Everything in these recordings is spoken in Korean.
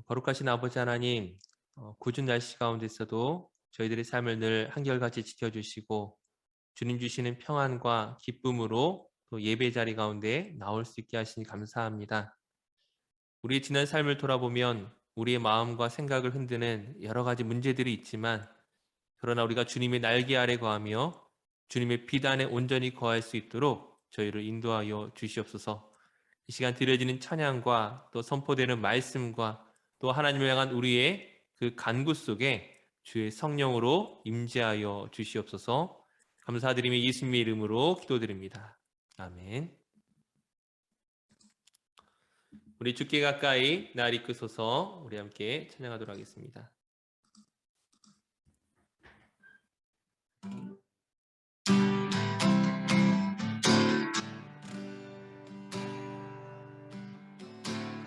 거룩하신 아버지 하나님, 궂은 날씨 가운데서도 저희들의 삶을 늘 한결같이 지켜주시고 주님 주시는 평안과 기쁨으로 또 예배 자리 가운데 나올 수 있게 하시니 감사합니다. 우리의 지난 삶을 돌아보면 우리의 마음과 생각을 흔드는 여러 가지 문제들이 있지만, 그러나 우리가 주님의 날개 아래 거하며 주님의 빛 안에 온전히 거할 수 있도록 저희를 인도하여 주시옵소서. 이 시간 드려지는 찬양과 또 선포되는 말씀과 또 하나님을 향한 우리의 그 간구 속에 주의 성령으로 임재하여 주시옵소서. 감사드리며 예수님의 이름으로 기도드립니다. 아멘. 우리 주께 가까이 날 이끄소서. 우리 함께 찬양하도록 하겠습니다.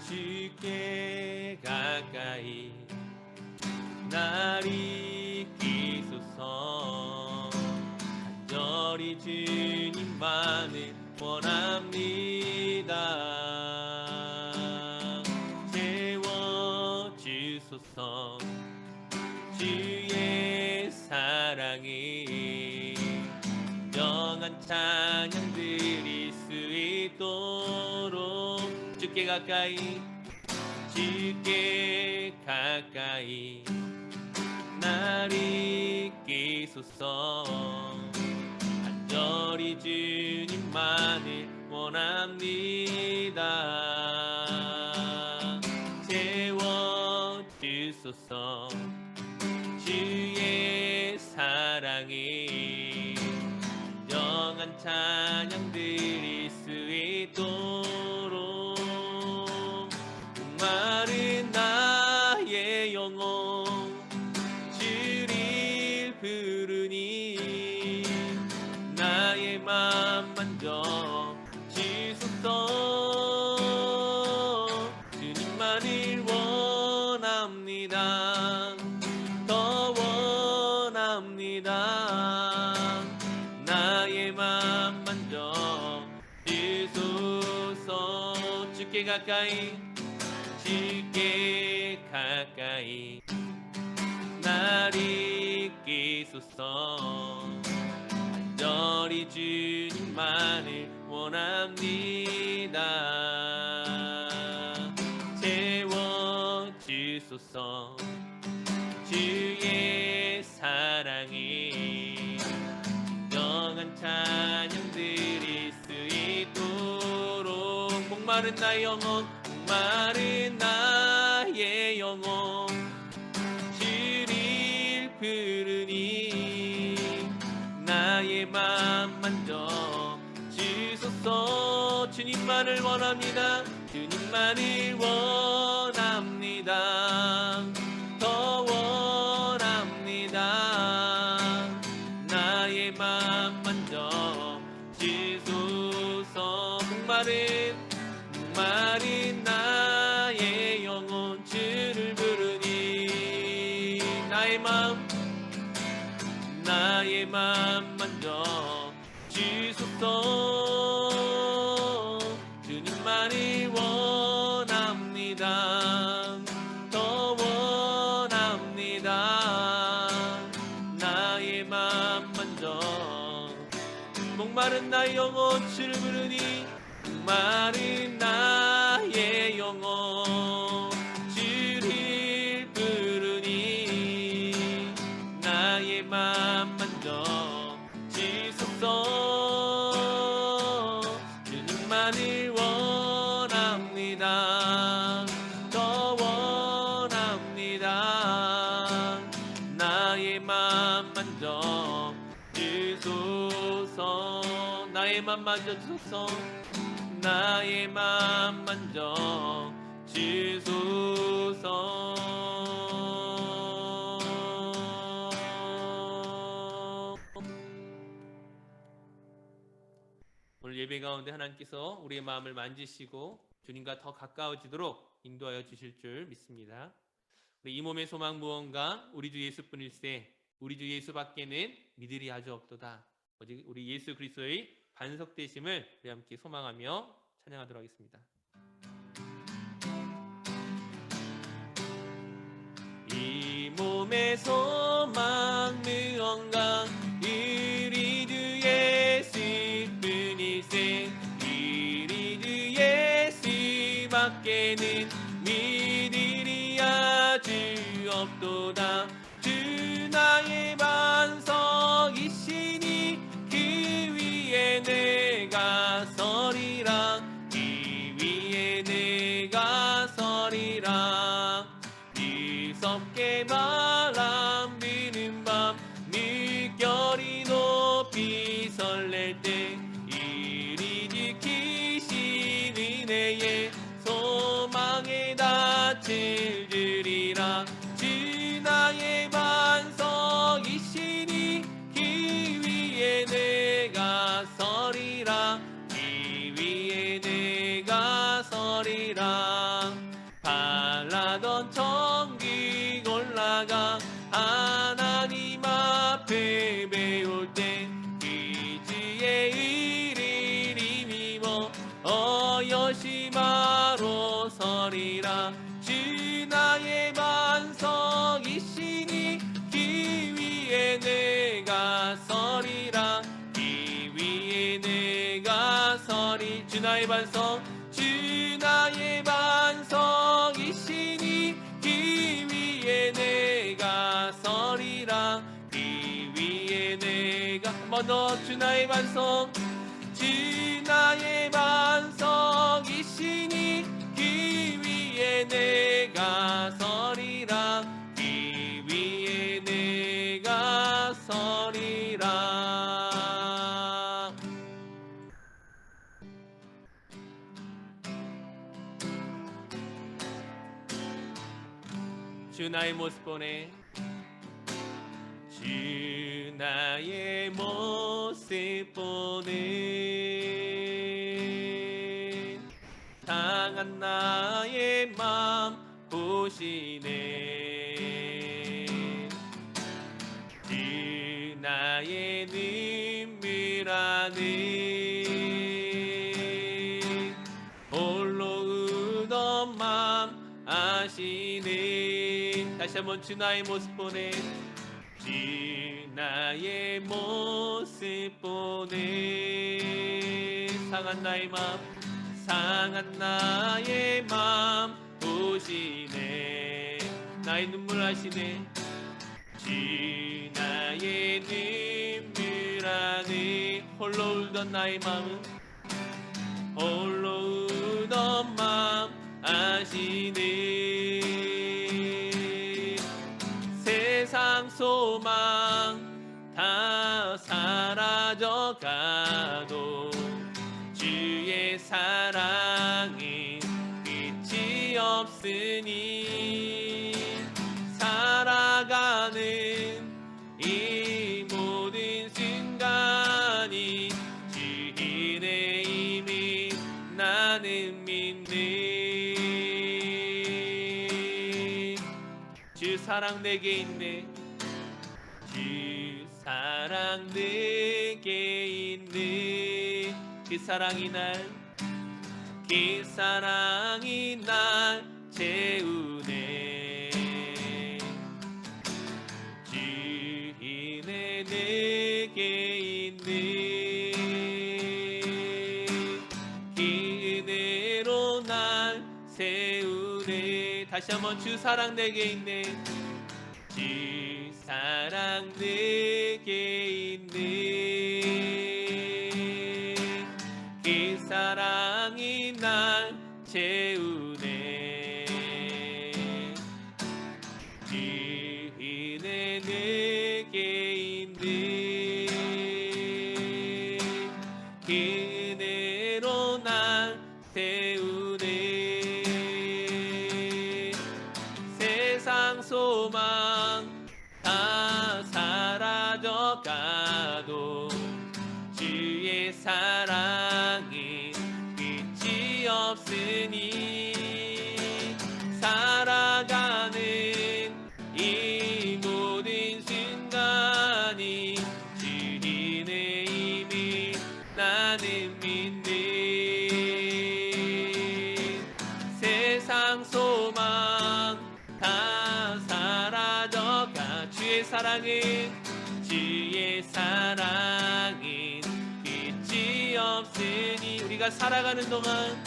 주께 가까이 날 이끄소서. 간절히 주님만을 원합니다. 채워주소서. 주의 사랑이 영한 찬양 드릴 수 있도록 주께 가까이 날 이끄소서. 간절히 주님만을 원합니다. 채워주소서. 주의 사랑이 영한 찬양 드릴 수 있도록 목마른 나의 영혼 주를 부르니 나의 맘 만져 주소서. 주님만을 원합니다. 더 원합니다. 나의 맘 만져 주소서. 주께 가까이 날 이끄소서. 간절히 주님만을 원합니다. 채워주소서. 주의 사랑이 영한 찬양 드릴 수 있도록 목마른 나의 영혼 주를 부르니 나의 맘 만져 주소서. 주님만을 원합니다. 주님만을 원합니다. 더 원합니다. 나의 맘 만져 주소서. 목마른 나의 영혼 주를 부르니 나의 맘 만져 주소서. 주님만을 원합니다. 더 원합니다. 나의 맘 만져 목마른 나의 영혼 주를 부르니 목마른 나의 영혼 주를 부르니 나의 맘 만져 주소서. 주님만을 원합니다. 더 원합니다. 나의 맘 만져 주소서. 나의 맘 만져 주소서. 나의 맘 만져 주소서. 오늘 예배 가운데 하나님께서 우리의 마음을 만지시고 주님과 더 가까워지도록 인도하여 주실 줄 믿습니다. 우리 이 몸의 소망 무언가 우리 주 예수뿐일세. 우리 주 예수밖에는 믿으리 아주 없도다. 오직 우리 예수 그리스도의 반석되심을 우리 함께 소망하며 찬양하도록 하겠습니다. 나의 소망 무언가 이리 주 예수뿐이세 이리 주 예수밖에는 믿으리 아주 없도다. 주 나의 반석이시니 그 위에 내가 서리라 그 위에 내가 서리라. 무섭게 바람 부는 밤 물결이 높이 설렐 때 이리 지키신 은혜에 소망의 닻을 들이라. 주 나의 반석이시니 그 위에 내가 서리라 그 위에 내가 서리라. 바라던 천국 올라가 하나님 앞에 배울 때 그 주의 의를 힘입어 여심하러 서리라. 주 나의 반석이시니 그 위에 내가 서리라 그 위에 내가 서리. 주 나의 반석 주 나의 반석이시니 그 위에 내가 서리라 그 위에 내가. 한 번 더. 주 나의 반석 주 나의 반석이시니 그 위에 내가 서리라 그 위에 내가 서리라. 주 나의 모습 보네. 주 나의 모습 보네. 상한 나의 맘 보시네. 주 나의 눈물 안에 홀로 우던 맘 아시네. 다시 한번 주 나의 모습 보네. 주 나의 모습 보네. 상한 나의 맘 상한 나의 맘 보시네. 나의 눈물 아시네. 주 나의 눈물 안에 홀로 울던 나의 마음은 홀로 울던 마음 아시네. 세상 소망 다 사라져가도 주의 사랑은 끝이 없으니 살아가는 이 모든 순간이 주인의 힘이 나는 믿네. 주 사랑 내게 있네. 주 사랑 내게 있네. 그 사랑이 날 채우네. 주인의 내게 있네. 그대로 날 세우네. 다시 한번 주 사랑 내게 있네. 주 사랑 내게 있네. 그 사랑이 날 채우네. 주인의 내게 있네. 그대로 날 세우네. 세상 소망 다 사라져가도 주의 사랑이 끝이 없으니 살아가는 이 모든 순간이 주인의 힘이 나는 믿네. 세상 소망 다 사라져가 주의 사랑은 끝이 없으니 우리가 살아가는 동안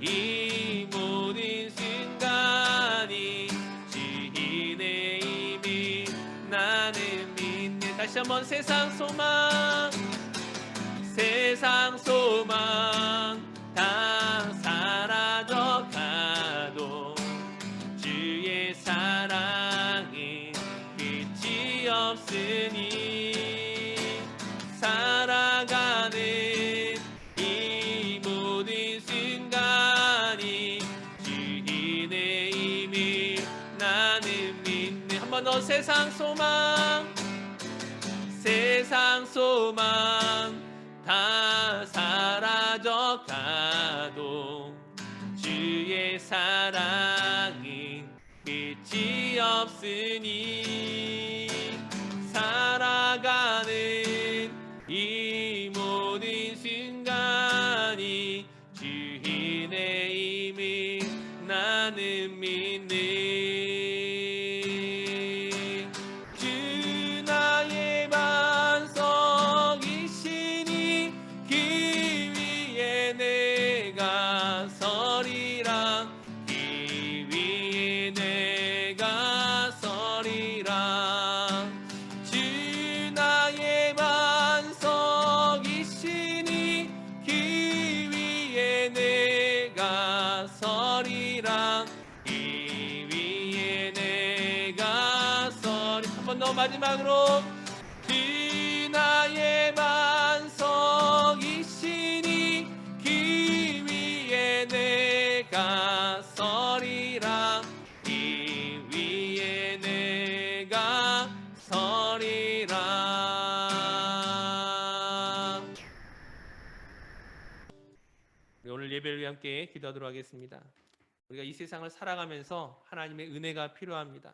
이 모든 순간이 주인의 힘을 나는 믿네. 다시 한번 세상 소망 다 사라져가도 주의 사랑은 끝이 없으니 살아가는 이 모든 순간이 주인의 힘을 나는 믿네. 한 번 더 세상 소망 다 사라져가도 주의 사랑은 끝이 없으니 살아가는 이 모든 순간이 주인의 힘을 나는 믿네. 마지막으로 주 나의 반석이시니 그 위에 내가 서리라. 그 위에 내가 서리라. 오늘 예배를 위해 함께 기도하도록 하겠습니다. 우리가 이 세상을 살아가면서 하나님의 은혜가 필요합니다.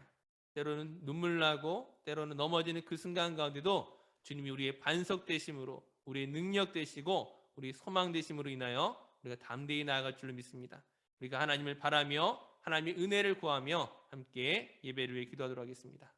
때로는 눈물 나고 때로는 넘어지는 그 순간 가운데도 주님이 우리의 반석 되심으로 우리의 능력 되시고 우리의 소망 되심으로 인하여 우리가 담대히 나아갈 줄로 믿습니다. 우리가 하나님을 바라며 하나님의 은혜를 구하며 함께 예배를 위해 기도하도록 하겠습니다.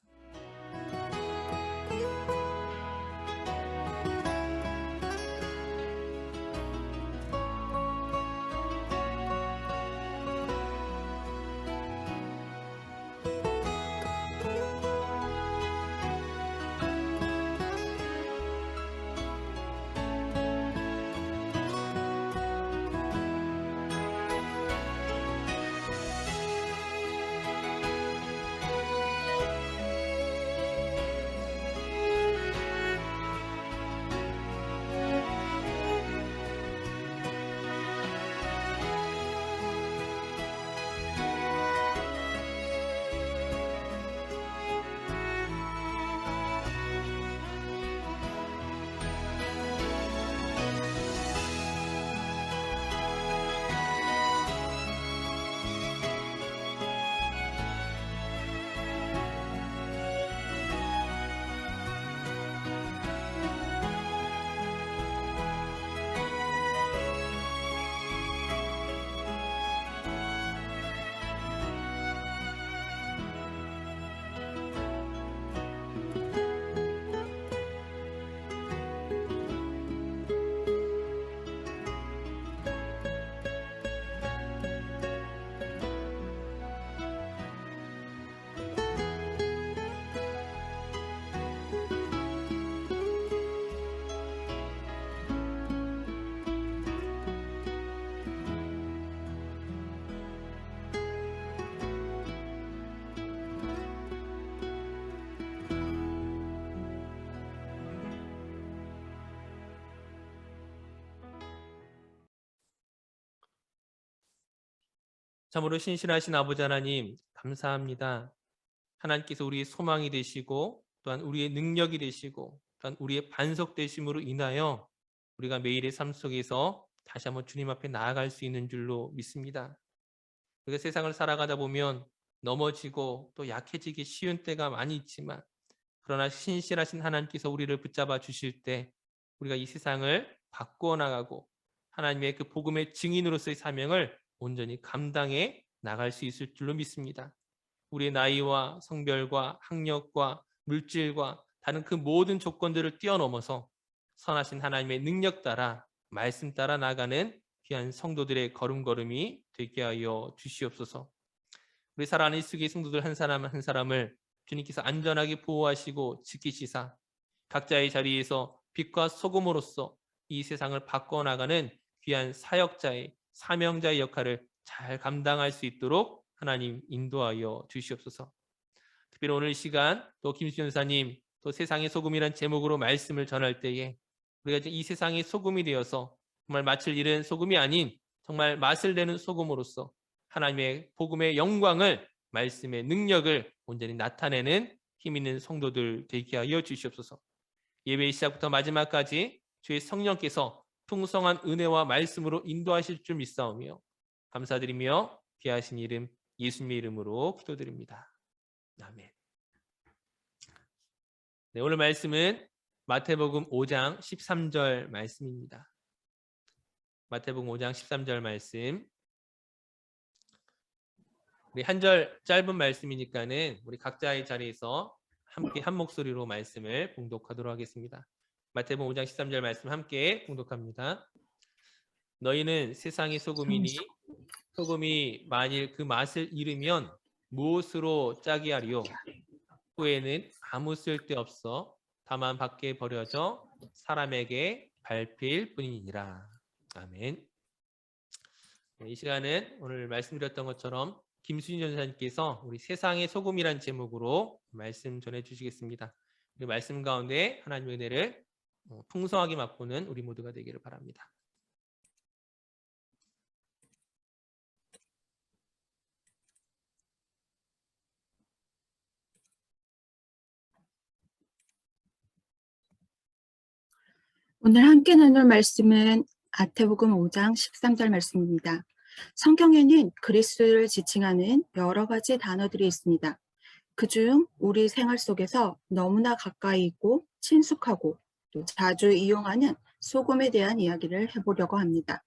참으로 신실하신 아버지 하나님 감사합니다. 하나님께서 우리의 소망이 되시고 또한 우리의 능력이 되시고 또한 우리의 반석 되심으로 인하여 우리가 매일의 삶 속에서 다시 한번 주님 앞에 나아갈 수 있는 줄로 믿습니다. 우리가 세상을 살아가다 보면 넘어지고 또 약해지기 쉬운 때가 많이 있지만 그러나 신실하신 하나님께서 우리를 붙잡아 주실 때 우리가 이 세상을 바꾸어 나가고 하나님의 그 복음의 증인으로서의 사명을 온전히 감당해 나갈 수 있을 줄로 믿습니다. 우리의 나이와 성별과 학력과 물질과 다른 그 모든 조건들을 뛰어넘어서 선하신 하나님의 능력 따라 말씀 따라 나가는 귀한 성도들의 걸음걸음이 되게 하여 주시옵소서. 우리 사랑하는 이수기 성도들 한 사람 한 사람을 주님께서 안전하게 보호하시고 지키시사 각자의 자리에서 빛과 소금으로서 이 세상을 바꿔나가는 귀한 사역자의 사명자의 역할을 잘 감당할 수 있도록 하나님 인도하여 주시옵소서. 특별히 오늘 이 시간 또 김수현 사님 또 세상의 소금이란 제목으로 말씀을 전할 때에 우리가 이 세상의 소금이 되어서 정말 마칠 일은 소금이 아닌 정말 맛을 내는 소금으로서 하나님의 복음의 영광을 말씀의 능력을 온전히 나타내는 힘 있는 성도들 되게 하여 주시옵소서. 예배의 시작부터 마지막까지 주의 성령께서 풍성한 은혜와 말씀으로 인도하실 줄 믿사오며 감사드리며 귀하신 이름 예수님의 이름으로 기도드립니다. 아멘. 네, 오늘 말씀은 마태복음 5장 13절 말씀입니다. 마태복음 5장 13절 말씀. 우리 한 절 짧은 말씀이니까는 우리 각자의 자리에서 함께 한 목소리로 말씀을 봉독하도록 하겠습니다. 마태복음 5장 13절 말씀 함께 봉독합니다. 너희는 세상의 소금이니 소금이 만일 그 맛을 잃으면 무엇으로 짜게 하리요? 후에는 아무 쓸데없어 다만 밖에 버려져 사람에게 밟힐 뿐이니라. 아멘. 이 시간은 오늘 말씀드렸던 것처럼 김수진 전사님께서 우리 세상의 소금이란 제목으로 말씀 전해주시겠습니다. 우리 말씀 가운데 하나님의 은혜를 풍성하게 맛보는 우리 모두가 되기를 바랍니다. 오늘 함께 나눌 말씀은 마태복음 5장 13절 말씀입니다. 성경에는 그리스도를 지칭하는 여러 가지 단어들이 있습니다. 그중 우리 생활 속에서 너무나 가까이 있고 친숙하고 또 자주 이용하는 소금에 대한 이야기를 해보려고 합니다.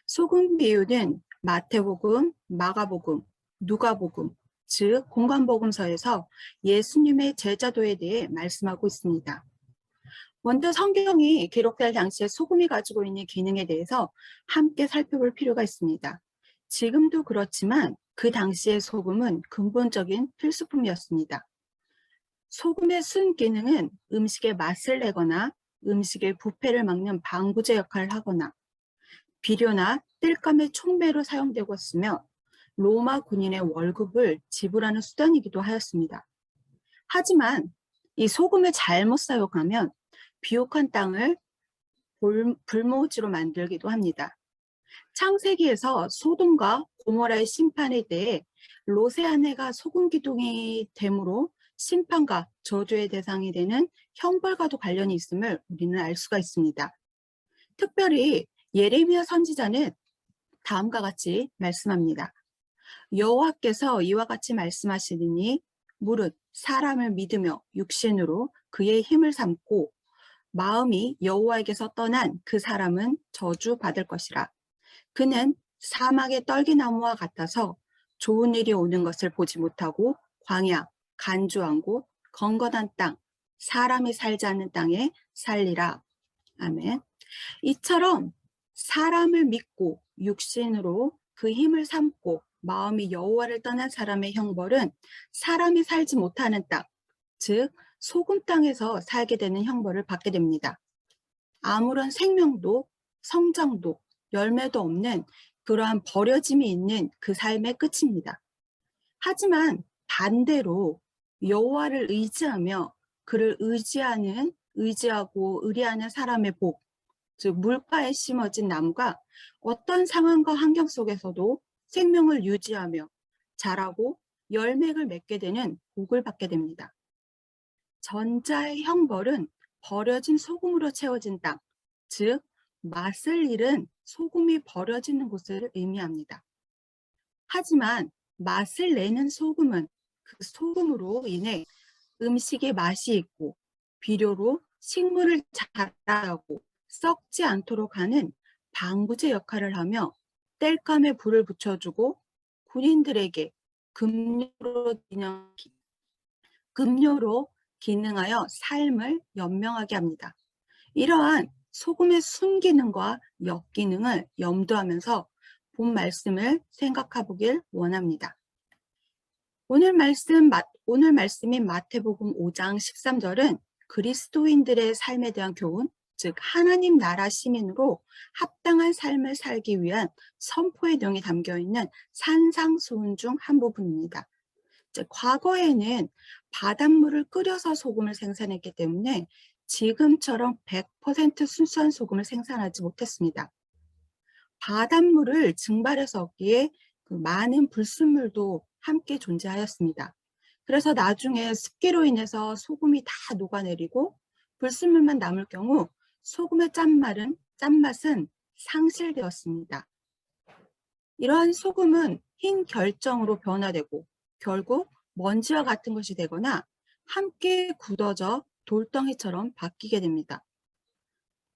소금 비유는 마태복음, 마가복음, 누가복음, 즉 공관복음서에서 예수님의 제자도에 대해 말씀하고 있습니다. 먼저 성경이 기록될 당시에 소금이 가지고 있는 기능에 대해서 함께 살펴볼 필요가 있습니다. 지금도 그렇지만 그 당시의 소금은 근본적인 필수품이었습니다. 소금의 순 기능은 음식의 맛을 내거나 음식의 부패를 막는 방부제 역할을 하거나 비료나 땔감의 촉매로 사용되었으며 로마 군인의 월급을 지불하는 수단이기도 하였습니다. 하지만 이 소금을 잘못 사용하면 비옥한 땅을 불모지로 만들기도 합니다. 창세기에서 소돔과 고모라의 심판에 대해 롯의 아내가 소금 기둥이 되므로 심판과 저주의 대상이 되는 형벌과도 관련이 있음을 우리는 알 수가 있습니다. 특별히 예레미야 선지자는 다음과 같이 말씀합니다. 여호와께서 이와 같이 말씀하시니 무릇 사람을 믿으며 육신으로 그의 힘을 삼고 마음이 여호와에게서 떠난 그 사람은 저주받을 것이라. 그는 사막의 떨기나무와 같아서 좋은 일이 오는 것을 보지 못하고 광야, 간주한 곳, 건건한 땅, 사람이 살지 않는 땅에 살리라. 아멘. 이처럼 사람을 믿고 육신으로 그 힘을 삼고 마음이 여호와를 떠난 사람의 형벌은 사람이 살지 못하는 땅, 즉 소금 땅에서 살게 되는 형벌을 받게 됩니다. 아무런 생명도 성장도 열매도 없는 그러한 버려짐이 있는 그 삶의 끝입니다. 하지만 반대로 여호와를 의지하며 그를 의지하고 의뢰하는 사람의 복, 즉 물가에 심어진 나무가 어떤 상황과 환경 속에서도 생명을 유지하며 자라고 열매를 맺게 되는 복을 받게 됩니다. 전자의 형벌은 버려진 소금으로 채워진 땅, 즉 맛을 잃은 소금이 버려지는 곳을 의미합니다. 하지만 맛을 내는 소금은 그 소금으로 인해 음식의 맛이 있고 비료로 식물을 자라고 썩지 않도록 하는 방부제 역할을 하며 땔감에 불을 붙여주고 군인들에게 급료로 급료로 기능하여 삶을 연명하게 합니다. 이러한 소금의 순기능과 역기능을 염두하면서 본 말씀을 생각해 보길 원합니다. 오늘 말씀인 마태복음 5장 13절은 그리스도인들의 삶에 대한 교훈, 즉 하나님 나라 시민으로 합당한 삶을 살기 위한 선포의 내용이 담겨있는 산상수훈 중 한 부분입니다. 즉 과거에는 바닷물을 끓여서 소금을 생산했기 때문에 지금처럼 100% 순수한 소금을 생산하지 못했습니다. 바닷물을 증발해서 얻기에 그 많은 불순물도 함께 존재하였습니다. 그래서 나중에 습기로 인해서 소금이 다 녹아내리고 불순물만 남을 경우 소금의 짠맛은 상실되었습니다. 이러한 소금은 흰 결정으로 변화되고 결국 먼지와 같은 것이 되거나 함께 굳어져 돌덩이처럼 바뀌게 됩니다.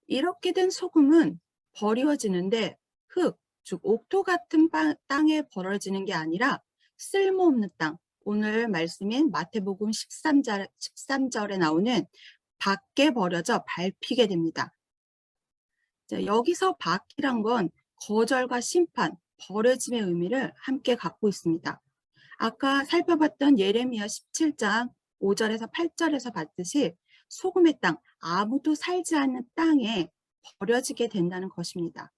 이렇게 된 소금은 버려지는데 흙, 즉 옥토 같은 땅에 버려지는 게 아니라 쓸모없는 땅, 오늘 말씀인 마태복음 13절에 나오는 밖에 버려져 밟히게 됩니다. 자, 여기서 밖이란 건 거절과 심판, 버려짐의 의미를 함께 갖고 있습니다. 아까 살펴봤던 예레미야 17장 5절에서 8절에서 봤듯이 소금의 땅, 아무도 살지 않는 땅에 버려지게 된다는 것입니다.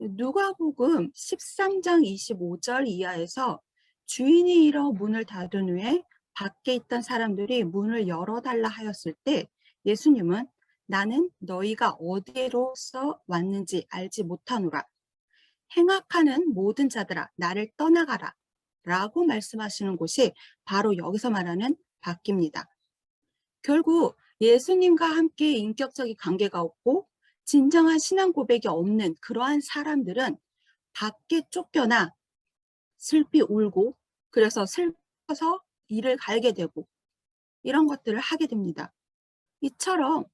누가복음 13장 25절 이하에서 주인이 일어 문을 닫은 후에 밖에 있던 사람들이 문을 열어달라 하였을 때 예수님은 나는 너희가 어디로서 왔는지 알지 못하노라. 행악하는 모든 자들아 나를 떠나가라 라고 말씀하시는 곳이 바로 여기서 말하는 밖입니다. 결국 예수님과 함께 인격적인 관계가 없고 진정한 신앙 고백이 없는 그러한 사람들은 밖에 쫓겨나 슬피 울고 그래서 슬퍼서 이를 갈게 되고 이런 것들을 하게 됩니다. 이처럼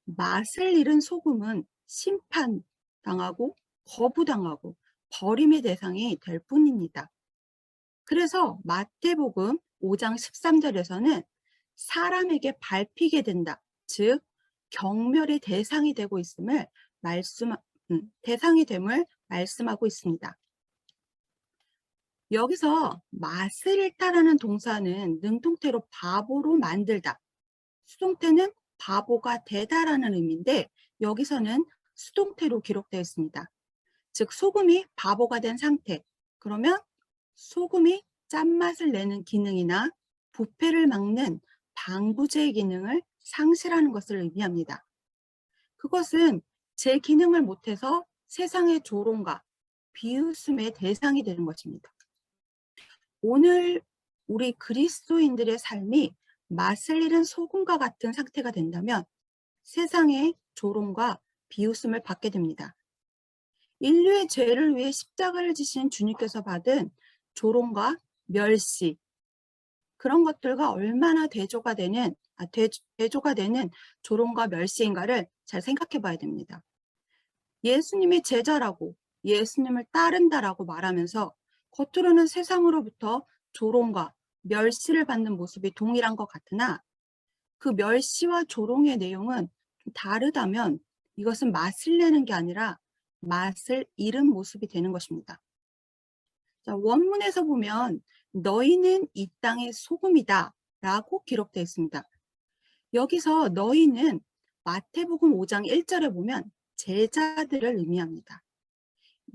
맛을 잃은 소금은 심판당하고 거부당하고 버림의 대상이 될 뿐입니다. 그래서 마태복음 5장 13절에서는 사람에게 밟히게 된다. 즉 경멸의 대상이 되고 있음을 대상이 됨을 말씀하고 있습니다. 여기서 맛을 잃다라는 동사는 능동태로 바보로 만들다. 수동태는 바보가 되다라는 의미인데 여기서는 수동태로 기록되어 있습니다. 즉 소금이 바보가 된 상태. 그러면 소금이 짠맛을 내는 기능이나 부패를 막는 방부제의 기능을 상실하는 것을 의미합니다. 그것은 제 기능을 못해서 세상의 조롱과 비웃음의 대상이 되는 것입니다. 오늘 우리 그리스도인들의 삶이 맛을 잃은 소금과 같은 상태가 된다면 세상의 조롱과 비웃음을 받게 됩니다. 인류의 죄를 위해 십자가를 지신 주님께서 받은 조롱과 멸시, 그런 것들과 얼마나 대조가 되는 조롱과 멸시인가를 잘 생각해 봐야 됩니다. 예수님의 제자라고 예수님을 따른다라고 말하면서 겉으로는 세상으로부터 조롱과 멸시를 받는 모습이 동일한 것 같으나 그 멸시와 조롱의 내용은 좀 다르다면 이것은 맛을 내는 게 아니라 맛을 잃은 모습이 되는 것입니다. 자, 원문에서 보면 너희는 이 땅의 소금이다 라고 기록되어 있습니다. 여기서 너희는 마태복음 5장 1절에 보면 제자들을 의미합니다.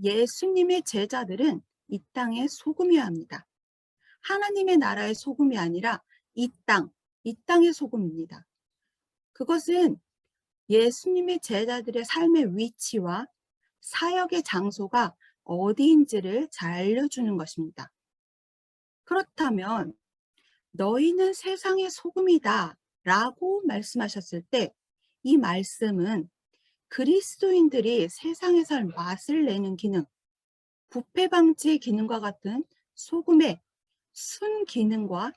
예수님의 제자들은 이 땅의 소금이어야 합니다. 하나님의 나라의 소금이 아니라 이 땅의 소금입니다. 그것은 예수님의 제자들의 삶의 위치와 사역의 장소가 어디인지를 잘 알려주는 것입니다. 그렇다면 너희는 세상의 소금이다 라고 말씀하셨을 때 이 말씀은 그리스도인들이 세상에서 맛을 내는 기능, 부패 방지의 기능과 같은 소금의 순 기능과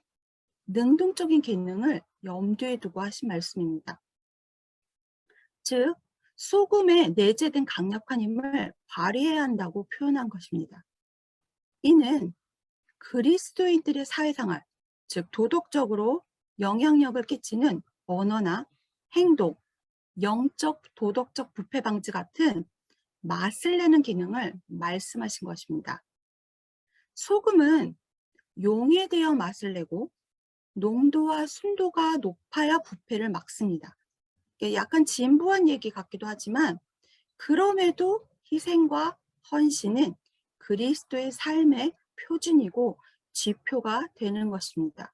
능동적인 기능을 염두에 두고 하신 말씀입니다. 즉 소금에 내재된 강력한 힘을 발휘해야 한다고 표현한 것입니다. 이는 그리스도인들의 사회생활, 즉 도덕적으로 영향력을 끼치는 언어나 행동, 영적 도덕적 부패 방지 같은 맛을 내는 기능을 말씀하신 것입니다. 소금은 용에 대어 맛을 내고 농도와 순도가 높아야 부패를 막습니다. 이게 약간 진부한 얘기 같기도 하지만 그럼에도 희생과 헌신은 그리스도의 삶의 표준이고 지표가 되는 것입니다.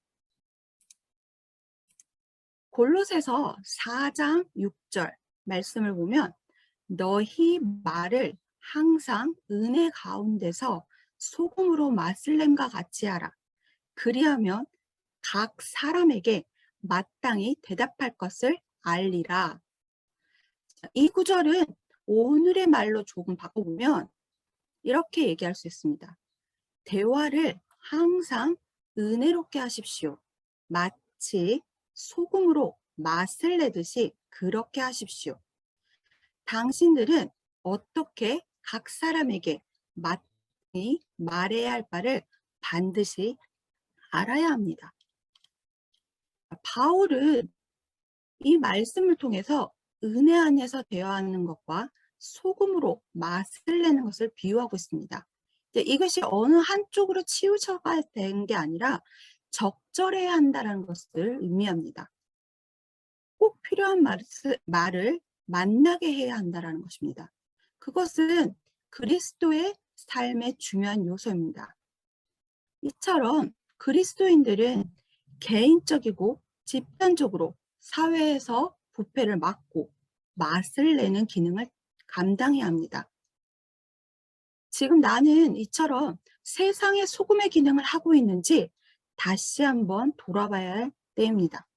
골로새서 4장 6절 말씀을 보면 너희 말을 항상 은혜 가운데서 소금으로 맛을 냄과 같이 하라. 그리하면 각 사람에게 마땅히 대답할 것을 알리라. 이 구절은 오늘의 말로 조금 바꿔보면 이렇게 얘기할 수 있습니다. 대화를 항상 은혜롭게 하십시오. 마치 소금으로 맛을 내듯이 그렇게 하십시오. 당신들은 어떻게 각 사람에게 마땅히 말해야 할 바를 반드시 알아야 합니다. 바울은 이 말씀을 통해서 은혜 안에서 대화하는 것과 소금으로 맛을 내는 것을 비유하고 있습니다. 이것이 어느 한쪽으로 치우쳐야 되는 게 아니라 적절해야 한다는 것을 의미합니다. 꼭 필요한 말을 만나게 해야 한다는 것입니다. 그것은 그리스도의 삶의 중요한 요소입니다. 이처럼 그리스도인들은 개인적이고 집단적으로 사회에서 부패를 막고 맛을 내는 기능을 감당해야 합니다. 지금 나는 이처럼 세상의 소금의 기능을 하고 있는지 다시 한번 돌아봐야 할 때입니다.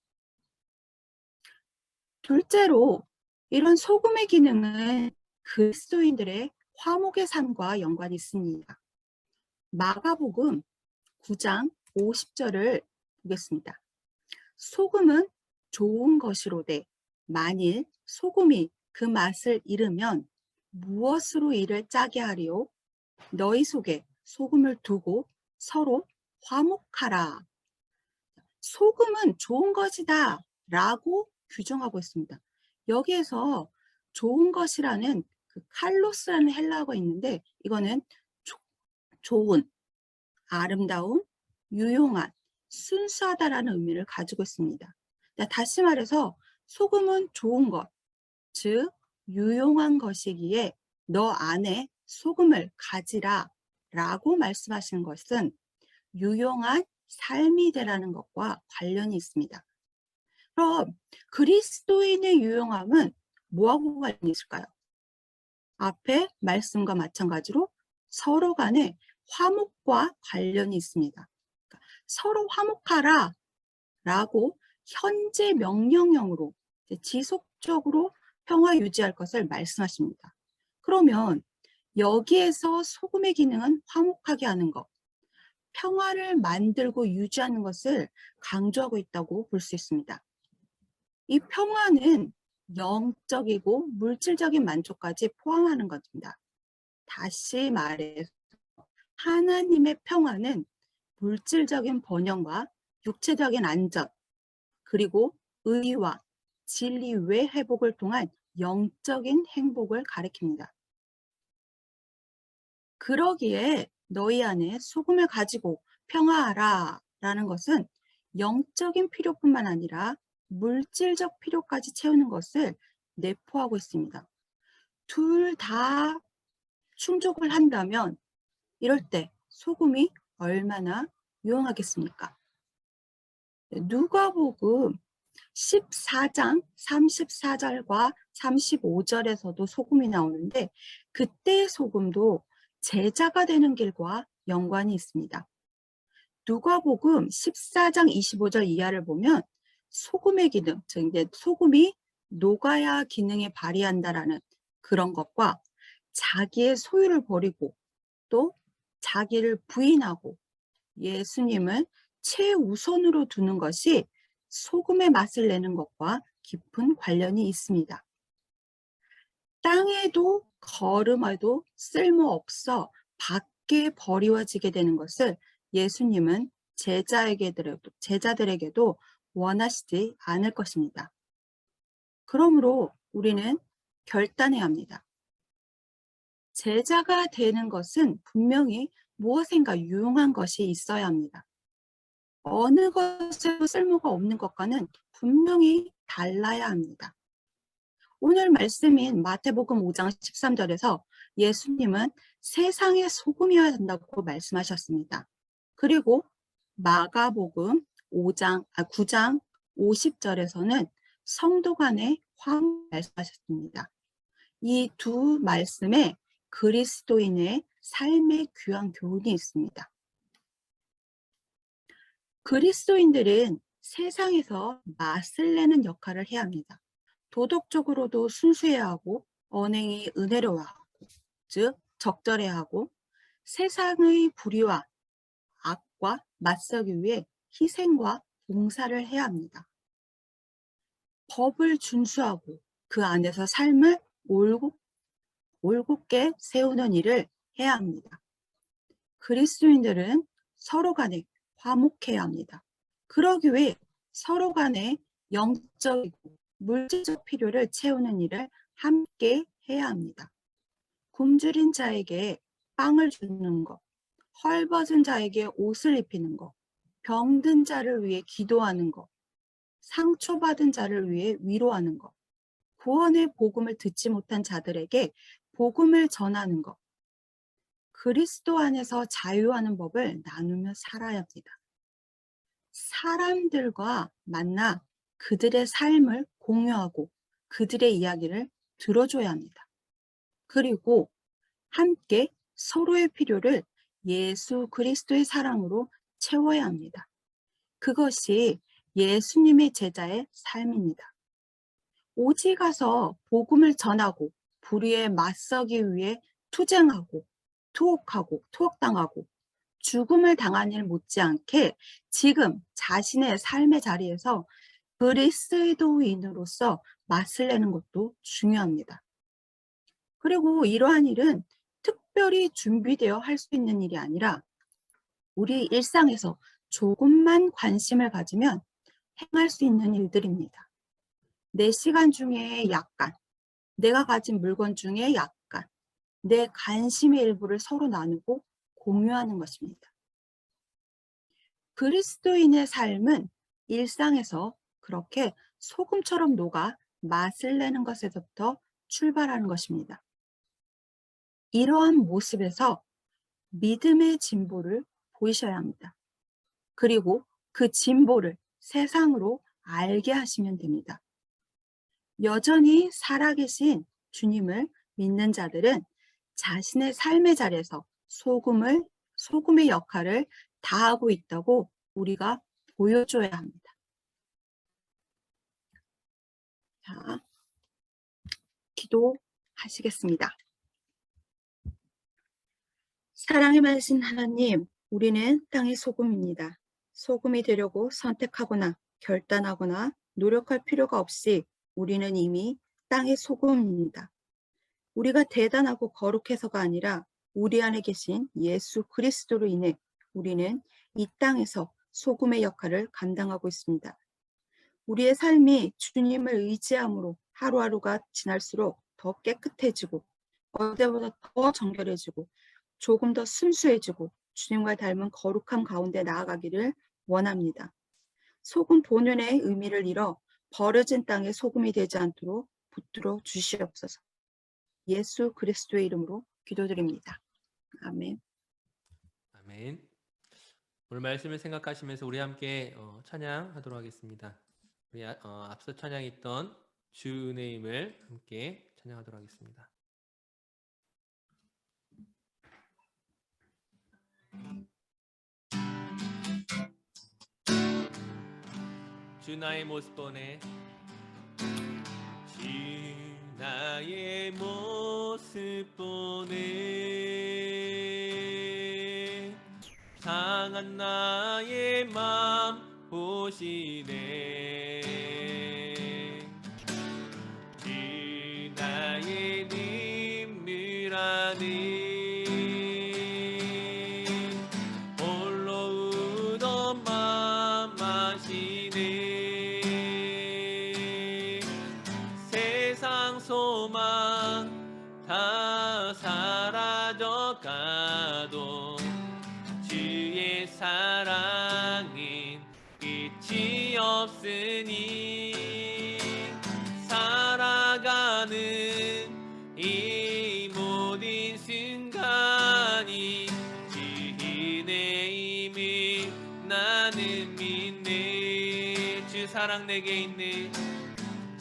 둘째로 이런 소금의 기능은 그리스도인들의 화목의 삶과 연관이 있습니다. 마가복음 9장 50절을 보겠습니다. 소금은 좋은 것이로되 만일 소금이 그 맛을 잃으면 무엇으로 이를 짜게 하리요? 너희 속에 소금을 두고 서로 화목하라. 소금은 좋은 것이다 라고 규정하고 있습니다. 여기에서 좋은 것이라는 그 칼로스라는 헬라어가 있는데 이거는 좋은, 아름다운, 유용한, 순수하다라는 의미를 가지고 있습니다. 다시 말해서 소금은 좋은 것, 즉 유용한 것이기에 너 안에 소금을 가지라 라고 말씀하시는 것은 유용한 삶이 되라는 것과 관련이 있습니다. 그럼 그리스도인의 유용함은 뭐하고 관련이 있을까요? 앞에 말씀과 마찬가지로 서로 간에 화목과 관련이 있습니다. 그러니까 서로 화목하라 라고 현재 명령형으로 지속적으로 평화 유지할 것을 말씀하십니다. 그러면 여기에서 소금의 기능은 화목하게 하는 것, 평화를 만들고 유지하는 것을 강조하고 있다고 볼 수 있습니다. 이 평화는 영적이고 물질적인 만족까지 포함하는 것입니다. 다시 말해서 하나님의 평화는 물질적인 번영과 육체적인 안전, 그리고 의와 진리 외 회복을 통한 영적인 행복을 가리킵니다. 그러기에 너희 안에 소금을 가지고 평화하라 라는 것은 영적인 필요뿐만 아니라 물질적 필요까지 채우는 것을 내포하고 있습니다. 둘 다 충족을 한다면 이럴 때 소금이 얼마나 유용하겠습니까? 누가복음 14장 34절과 35절에서도 소금이 나오는데 그때의 소금도 제자가 되는 길과 연관이 있습니다. 누가복음 14장 25절 이하를 보면 소금의 기능, 즉 이제 소금이 녹아야 기능에 발휘한다라는 그런 것과 자기의 소유를 버리고 또 자기를 부인하고 예수님을 최우선으로 두는 것이 소금의 맛을 내는 것과 깊은 관련이 있습니다. 땅에도 걸음에도 쓸모없어 밖에 버리워지게 되는 것을 예수님은 제자들에게도 원하시지 않을 것입니다. 그러므로 우리는 결단해야 합니다. 제자가 되는 것은 분명히 무엇인가 유용한 것이 있어야 합니다. 어느 것에도 쓸모가 없는 것과는 분명히 달라야 합니다. 오늘 말씀인 마태복음 5장 13절에서 예수님은 세상의 소금이어야 한다고 말씀하셨습니다. 그리고 마가복음 9장 50절에서는 성도 간의 화합 말씀하셨습니다. 이 두 말씀에 그리스도인의 삶의 귀한 교훈이 있습니다. 그리스도인들은 세상에서 맛을 내는 역할을 해야 합니다. 도덕적으로도 순수해야 하고 언행이 은혜로워야 하고 즉 적절해야 하고 세상의 불의와 악과 맞서기 위해 희생과 봉사를 해야 합니다. 법을 준수하고 그 안에서 삶을 올곧게 세우는 일을 해야 합니다. 그리스도인들은 서로 간에 화목해야 합니다. 그러기 위해 서로 간에 영적이고 물질적 필요를 채우는 일을 함께 해야 합니다. 굶주린 자에게 빵을 주는 것, 헐벗은 자에게 옷을 입히는 것, 병든 자를 위해 기도하는 것, 상처받은 자를 위해 위로하는 것, 구원의 복음을 듣지 못한 자들에게 복음을 전하는 것, 그리스도 안에서 자유하는 법을 나누며 살아야 합니다. 사람들과 만나 그들의 삶을 공유하고 그들의 이야기를 들어줘야 합니다. 그리고 함께 서로의 필요를 예수 그리스도의 사랑으로 채워야 합니다. 그것이 예수님의 제자의 삶입니다. 오직 가서 복음을 전하고 불의에 맞서기 위해 투쟁하고 투옥당하고 죽음을 당한 일 못지않게 지금 자신의 삶의 자리에서 그리스도인으로서 맛을 내는 것도 중요합니다. 그리고 이러한 일은 특별히 준비되어 할 수 있는 일이 아니라 우리 일상에서 조금만 관심을 가지면 행할 수 있는 일들입니다. 내 시간 중에 약간, 내가 가진 물건 중에 약간, 내 관심의 일부를 서로 나누고 공유하는 것입니다. 그리스도인의 삶은 일상에서 그렇게 소금처럼 녹아 맛을 내는 것에서부터 출발하는 것입니다. 이러한 모습에서 믿음의 진보를 보이셔야 합니다. 그리고 그 진보를 세상으로 알게 하시면 됩니다. 여전히 살아계신 주님을 믿는 자들은 자신의 삶의 자리에서 소금의 역할을 다하고 있다고 우리가 보여줘야 합니다. 자, 기도하시겠습니다. 사랑의 많으신 하나님, 우리는 땅의 소금입니다. 소금이 되려고 선택하거나 결단하거나 노력할 필요가 없이 우리는 이미 땅의 소금입니다. 우리가 대단하고 거룩해서가 아니라 우리 안에 계신 예수 그리스도로 인해 우리는 이 땅에서 소금의 역할을 감당하고 있습니다. 우리의 삶이 주님을 의지함으로 하루하루가 지날수록 더 깨끗해지고 어제보다 더 정결해지고 조금 더 순수해지고 주님과 닮은 거룩함 가운데 나아가기를 원합니다. 소금 본연의 의미를 잃어 버려진 땅에 소금이 되지 않도록 붙들어 주시옵소서. 예수 그리스도의 이름으로 기도드립니다. 아멘. 아멘. 오늘 말씀을 생각하시면서 우리 함께 찬양하도록 하겠습니다. 우리 앞서 찬양했던 주 은혜임을 함께 찬양하도록 하겠습니다. 주 나의 모습 보네 주 나의 모습 보네 상한 나의 맘 보시네 주 나의 눈물 안에 홀로 사랑은 끝이 없으니 살아가는 이 모든 순간이 주인의 힘을 나는 믿네. 주 사랑 내게 있네.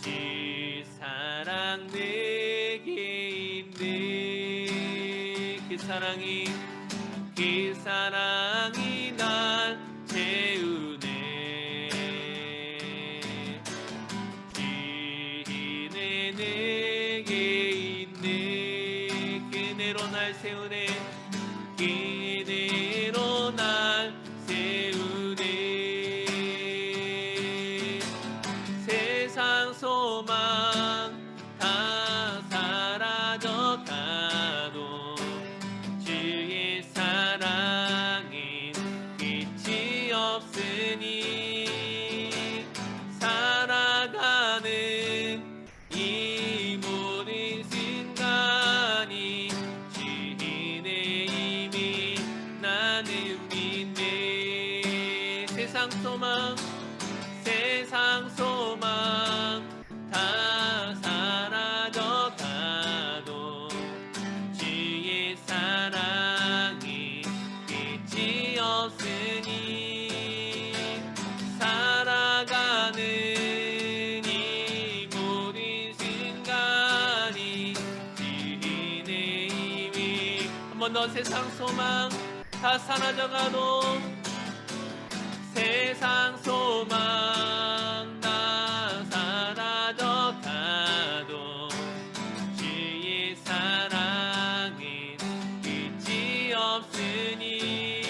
주 사랑 내게 있네. 그 사랑이 날 채우네. 주인의 내게 있네. 그대로 날 세우네. 그대로 날 세우네. 세상 소망 다 사라져가도 주의 사랑은 끝이 없으니 살아가는 이 모든 순간이 주인의 힘이 나는 믿네. 세상 소망 다 사라져가도 주의 사랑은 끝이 없으니 살아가는 이 모든 순간이 주인의 힘이 한 번 더 세상 소망 다 사라져가도 세상 소망 다 사라져가도 주의 사랑은 끝이 없으니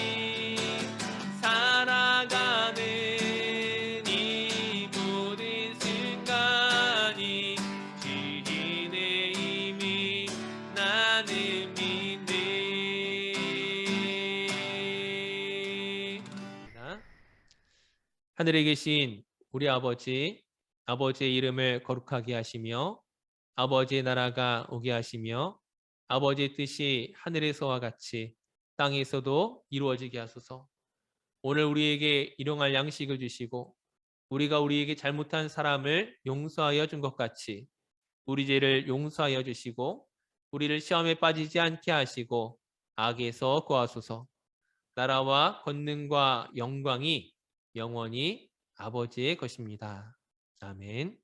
살아가는 이 모든 순간이 주인의 힘이 나는 믿네. 하늘에 계신 우리 아버지, 아버지의 이름을 거룩하게 하시며 아버지의 나라가 오게 하시며 아버지의 뜻이 하늘에서와 같이 땅에서도 이루어지게 하소서. 오늘 우리에게 일용할 양식을 주시고 우리가 우리에게 잘못한 사람을 용서하여 준 것 같이 우리 죄를 용서하여 주시고 우리를 시험에 빠지지 않게 하시고 악에서 구하소서. 나라와 권능과 영광이 영원히 아버지의 것입니다. 아멘.